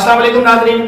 अस्सलाम वालेकुम नाज़रीन,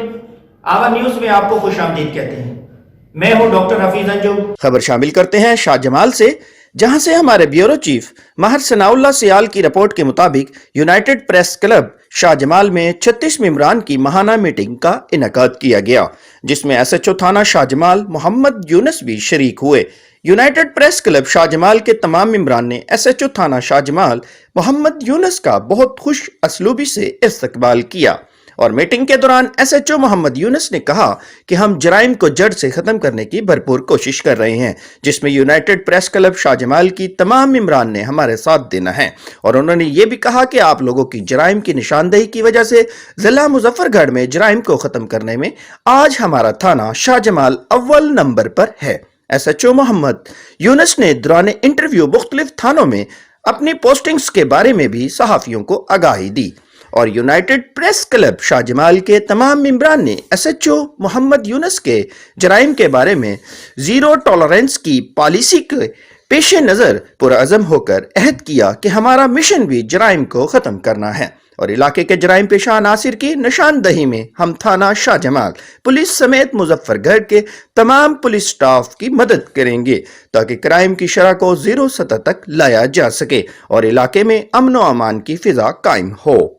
आवर न्यूज़ में आपको खुश आमदीद कहते हैं। मैं हूं डॉक्टर हफीज अंजुम। खबर शामिल करते हैं शाहजमाल से, जहां से हमारे ब्यूरो चीफ महर सनाउल्लाह सियाल की रिपोर्ट के मुताबिक यूनाइटेड प्रेस क्लब शाहजमाल में 36 मेंबरान की माहाना मीटिंग का इनेकाद किया गया, जिसमें एसएचओ थाना शाहजमाल मोहम्मद यूनुस भी शरीक हुए। यूनाइटेड प्रेस क्लब शाहजमाल के तमाम मेंबरान ने एसएचओ थाना शाहजमाल मोहम्मद यूनुस का बहुत खुश असलूबी से इस्तकबाल किया और मीटिंग के दौरान एसएचओ मोहम्मद यूनुस ने कहा कि हम जराइम को जड़ से खत्म करने की भरपूर कोशिश कर रहे हैं, जिसमें यूनाइटेड प्रेस क्लब शाहजमाल की तमाम मेंबरान ने हमारे साथ देना है। और उन्होंने ये भी कहा कि आप लोगों की जराइम की निशानदेही की वजह से जिला मुजफ्फरगढ़ में जराइम को खत्म करने में आज हमारा थाना शाहजमाल अव्वल नंबर पर है। एसएचओ मोहम्मद यूनुस ने दौरान इंटरव्यू मुख्तलिफ थानों में अपनी पोस्टिंग्स के बारे में भी सहाफियों को आगाही दी और यूनाइटेड प्रेस क्लब शाहजमाल के तमाम मेंबरान ने एसएचओ मोहम्मद यूनुस के जराइम के बारे में जीरो टॉलरेंस की पॉलिसी के पेश नज़र पुरअज़म होकर अहद किया कि हमारा मिशन भी जराइम को ख़त्म करना है और इलाके के जराइम पेशा अनासिर की निशानदही में हम थाना शाहजमाल पुलिस समेत मुजफ्फरगढ़ के तमाम पुलिस स्टाफ की मदद करेंगे ताकि क्राइम की शरह को जीरो सतह तक लाया जा सके और इलाके में अमन व अमान की फिजा कायम हो।